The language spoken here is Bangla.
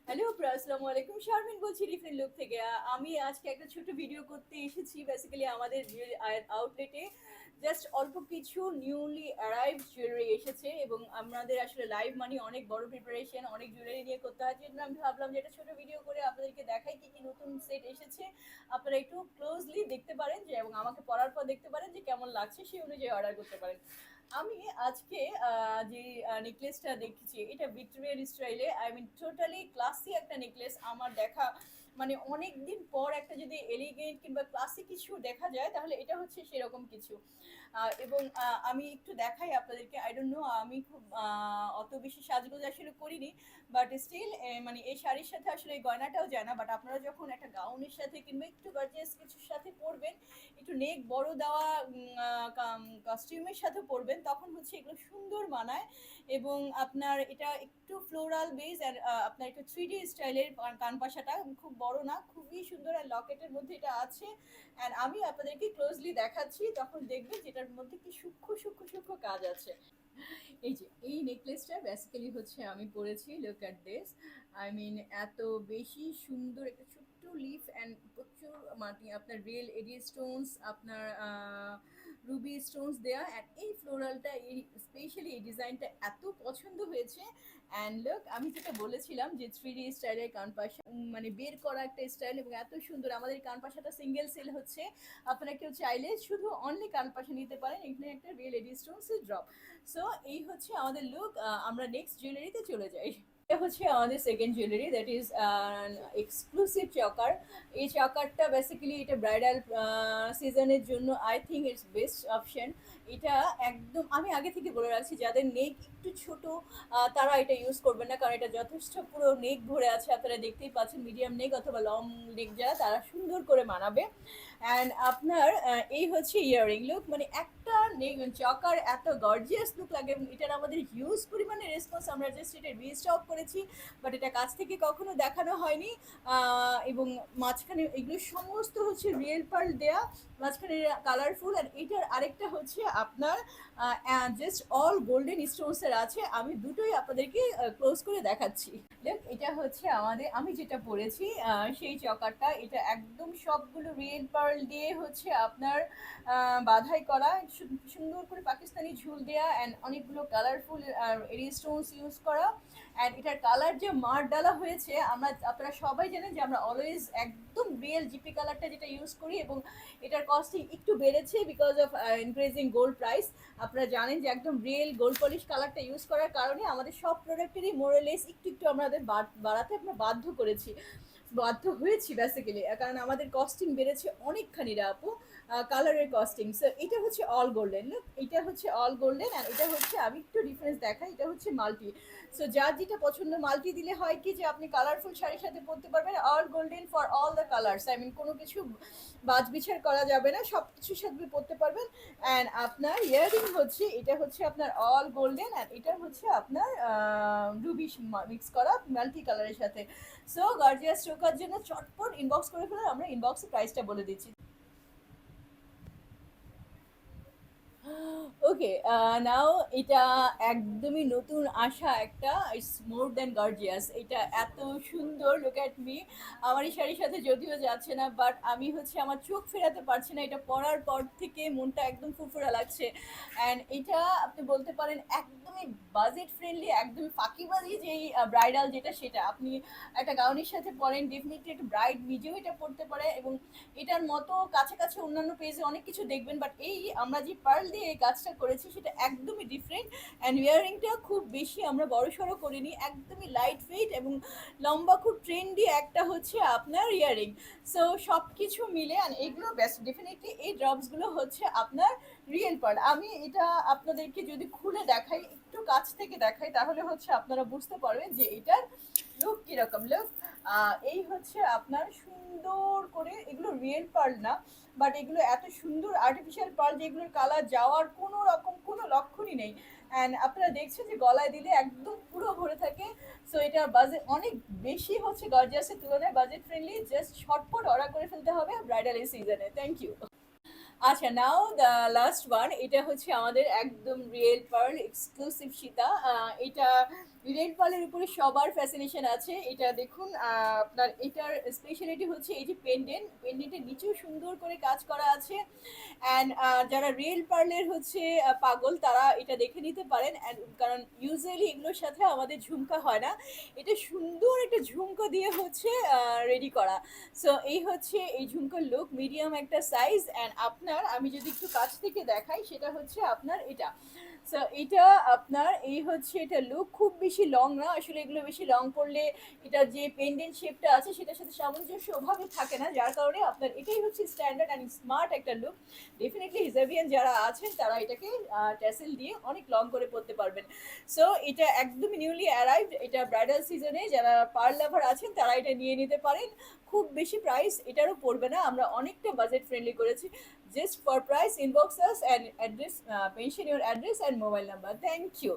হ্যালো আসসালামু আলাইকুম, শারমিন বলছি ডিফারেন্ট লুক থেকে। আমি আজকে একটা ছোট ভিডিও করতে এসেছি। বেসিক্যালি আমাদের আউটলেটে জাস্ট অল্প কিছু নিউলি অ্যারাইভ জুয়েলারি এসেছে এবং আমাদের আসলে লাইভ মানি অনেক বড় প্রিপারেশন, অনেক জুয়েলারি নিয়ে করতে হয়। জন্য আমি ভাবলাম যে একটা ছোট ভিডিও করে আপনাদেরকে দেখাই কি কি নতুন সেট এসেছে। আপনারা একটু ক্লোজলি দেখতে পারেন যে, এবং আমাকে পড়ার পর দেখতে পারেন যে কেমন লাগছে, সেই অনুযায়ী অর্ডার করতে পারেন। আমি আজকে যে নেকলেসটা দেখছি, এটা ভিক্টোরিয়ান স্টাইলে, আই মিন টোটালি ক্লাসি একটা নেকলেস আমার দেখা। মানে অনেক দিন পর একটা যদি এলিগেন্ট কিংবা ক্লাসি কিছু দেখা যায়, তাহলে এটা হচ্ছে সেরকম কিছু। এবং আমি একটু দেখাই আপনাদেরকে। আই ডোন্ট নো, আমি খুব অত বেশি সাজগোজ আসলে করিনি, বাট স্টিল মানে এই শাড়ির সাথে আসলে এই গয়নাটাও যায় না। বাট আপনারা যখন একটা গাউনের সাথে কিংবা একটু গর্জিয়াস কিছুর সাথে পরবেন, একটু নেক বড় দেওয়া কস্টিউমের সাথে পরবেন, তখন হচ্ছে এগুলো সুন্দর মানায়। এবং আপনার এটা একটু ফ্লোরাল বেস, আর আপনার একটু 3D স্টাইলের কানপাশাটা খুব বড় না, খুবই সুন্দর। আর লকেটের মধ্যে এটা আছে। অ্যান্ড আমি আপনাদেরকে ক্লোজলি দেখাচ্ছি, তখন দেখবেন যেটার মধ্যে কি সূক্ষ্ম সূক্ষ্ম সূক্ষ্ম কাজ আছে। এই যে এই নেকলেসটা বেসিক্যালি হচ্ছে আমি পরেছি, look at this. I mean এত বেশি সুন্দর একটা ছোট্ট লিফ অ্যান্ড প্রচুর মাটি, আপনার রিয়েল এডি স্টোনস, আপনার রুবি স্টোনস দেয়া। অ্যান্ড এই ফ্লোরালটা, এই স্পেশালি এই ডিজাইনটা এত পছন্দ হয়েছে। অ্যান্ড লুক, আমি যেটা বলেছিলাম যে 3D স্টাইলের কানপাশা, মানে বের করা একটা স্টাইল, এবং এত সুন্দর। আমাদের কানপাশাটা সিঙ্গেল সেল হচ্ছে, আপনারা কেউ চাইলে শুধু অনলি কানপাশা নিতে পারেন। এখানে একটা রিয়েল এডি স্টোনসের ড্রপ। সো এই হচ্ছে আমাদের লুক। আমরা নেক্সট জুয়েলারিতে চলে যাই। এটা হচ্ছে আমাদের second jewellery, that is exclusive choker. এই চকারটা বেসিক্যালি এটা ব্রাইডাল সিজনের জন্য I think it's best option. এটা একদম আমি আগে থেকে বলে রাখছি, যাদের নেক একটু ছোট তারা এটা ইউজ করবেন না, কারণ এটা যথেষ্ট পুরো নেক ভরে আছে। আপনারা দেখতেই পাচ্ছেন, মিডিয়াম নেক অথবা লং নেক যারা, তারা সুন্দর করে মানাবে। অ্যান্ড আপনার এই হচ্ছে ইয়াররিং লুক, মানে একটা চকার এত গর্জিয়াস লুক লাগে। এবং এটার আমাদের হিউজ পরিমাণে রেসপন্স, আমরা জাস্ট এটা রিস্টক করেছি, বাট এটা কাছ থেকে কখনো দেখানো হয়নি। এবং মাঝখানে এগুলো সমস্ত হচ্ছে রিয়েল পার্ল দেয়া, মাঝখানে কালারফুল। আর এটার আরেকটা হচ্ছে আপনার জাস্ট অল গোল্ডেন স্টোনসের আছে। আমি দুটোই আপনাদেরকে ক্লোজ করে দেখাচ্ছি। দেখ, এটা হচ্ছে আমাদের, আমি যেটা পরেছি সেই চকারটা। এটা একদম সবগুলো রিয়েল পার্ল দিয়ে হচ্ছে আপনার বাধাই করা, সুন্দর করে পাকিস্তানি ঝুল দেয়া, অ্যান্ড অনেকগুলো কালারফুল এরি স্টোনস ইউজ করা। অ্যান্ড এটার কালার যে মার ডালা হয়েছে, আপনারা সবাই জানেন যে আমরা অলওয়েজ একদম রিয়েল জিপি কালারটা যেটা ইউজ করি, এবং এটার কস্টিং একটু বেড়েছে because of increasing gold price. আপনারা জানেন যে একদম রিয়েল গোল্ড পলিশ কালারটা ইউজ করার কারণে আমাদের সব প্রোডাক্টেরই মোরালেস একটু একটু আমাদের বাড়াতে আমরা বাধ্য হয়েছি বেসিক্যালি, কারণ আমাদের কস্টিং বেড়েছে অনেকখানি রে আপু, কালারের কস্টিং। সো এটা হচ্ছে অল গোল্ডেন, এটা হচ্ছে অল গোল্ডেন। আর এটা হচ্ছে, আমি একটু ডিফারেন্স দেখাই, এটা হচ্ছে মাল্টি। সো যার যেটা পছন্দ, মাল্টি দিলে হয় কি যে আপনি কালারফুল শাড়ির সাথে পরতে পারবেন। All golden for all the colours, I mean কোনো কিছু বাজ বিচার করা যাবে না, সব কিছুর সাথে পরতে পারবেন। অ্যান্ড আপনার ইয়াররিং হচ্ছে, এটা হচ্ছে আপনার অল গোল্ডেন, অ্যান্ড এটা হচ্ছে আপনার রুবি মিক্স করা মাল্টি কালারের সাথে। সো গর্জিয়াস চোখার জন্য চটপট ইনবক্স করে ফেলুন, আমরা ইনবক্সে প্রাইসটা বলে দিচ্ছি। ওকে, নাও এটা একদমই নতুন আসা একটা, ইটস মোর দ্যান গর্জিয়াস। এটা এত সুন্দর, লুক অ্যাট মি। আমার এই শাড়ির সাথে যদিও যাচ্ছে না, বাট আমি হচ্ছে আমার চোখ ফেরাতে পারছি না। এটা পরার পর থেকে মনটা একদম ফুরফুরা লাগছে। অ্যান্ড এটা আপনি বলতে পারেন একদমই বাজেট ফ্রেন্ডলি, একদমই ফাঁকিবাজি যেই ব্রাইডাল যেটা, সেটা আপনি একটা গাউনের সাথে পরেন, ডেফিনেটলি একটা ব্রাইড নিজেও এটা পরতে পারে। এবং এটার মতো কাছাকাছি অন্যান্য পেজে অনেক কিছু দেখবেন, বাট এই আমরা যে পার্ল দিয়ে এই কাজটা করেছি সেটা একদমই ডিফারেন্ট। অ্যান্ড ইয়ারিংটা খুব বেশি আমরা বড় সড়ো করিনি, একদমই লাইট ওয়েট এবং লম্বা, খুব ট্রেন্ডি একটা হচ্ছে আপনার ইয়ারিং। সো সব কিছু মিলে, অ্যান্ড এগুলো বেস্ট ডেফিনেটলি এই ড্রপসগুলো হচ্ছে আপনার রিয়েল পার্ল। আমি এটা আপনাদেরকে যদি খুলে দেখাই, একটু কাছ থেকে দেখাই, তাহলে হচ্ছে আপনারা বুঝতে পারবেন যে এটার লুক কিরকম। লুক, এই হচ্ছে আপনার সুন্দর করে, এগুলো রিয়েল পার্ল না, বাট এগুলো এত সুন্দর আর্টিফিশিয়াল পার্ল যেগুলোর কালার যাওয়ার কোনো রকম কোনো লক্ষণই নেই। অ্যান্ড আপনারা দেখছেন যে গলায় দিলে একদম পুরো ভরে থাকে। সো এটা বাজেট অনেক বেশি হচ্ছে গর্জিয়াসের তুলনায় বাজেট ফ্রেন্ডলি। জাস্ট শর্টপট অর্ডার করে ফেলতে হবে ব্রাইডাল এই সিজনে। Thank you. আচ্ছা, নাও দ্য লাস্ট ওয়ান, এটা হচ্ছে আমাদের একদম রিয়েল পার্ল এক্সক্লুসিভ সীতা। এটা রিয়েল পার্লের উপরে সবার ফ্যাসিনেশন আছে। এটা দেখুন, আপনার এটার স্পেশালিটি হচ্ছে এই যে পেন্ডেন্টের নিচেও সুন্দর করে কাজ করা আছে। অ্যান্ড যারা রিয়েল পার্লের হচ্ছে পাগল, তারা এটা দেখে নিতে পারেন। অ্যান্ড কারণ ইউজুয়ালি এগুলোর সাথে আমাদের ঝুমকা হয় না, এটা সুন্দর একটা ঝুমকো দিয়ে হচ্ছে রেডি করা। সো এই হচ্ছে এই ঝুমকোর লুক, মিডিয়াম একটা সাইজ। অ্যান্ড আপনার, আমি যদি একটু কাছ থেকে দেখাই, সেটা হচ্ছে আপনার এটা। সো এটা আপনার এই হচ্ছে এটা লুক, খুব বেশি লং না আসলে, এগুলো বেশি লং পড়লে এটার যে পেন্ডেন্ট শেপটা আছে সেটার সাথে সামঞ্জস্য ওভাবে থাকে না, যার কারণে আপনার এটাই হচ্ছে স্ট্যান্ডার্ড অ্যান্ড স্মার্ট একটা লুক। ডেফিনেটলি হিজাবিয়ান যারা আছেন তারা এটাকে ট্যাসেল দিয়ে অনেক লং করে পড়তে পারবেন। সো এটা একদমই নিউলি অ্যারাইভড, এটা ব্রাইডাল সিজনে যারা পার্ল লাভার আছেন তারা এটা নিয়ে নিতে পারেন। খুব বেশি প্রাইস এটারও পড়বে না, আমরা অনেকটা বাজেট ফ্রেন্ডলি করেছি। Just for price inbox us and address, mention your address and mobile number. Thank you.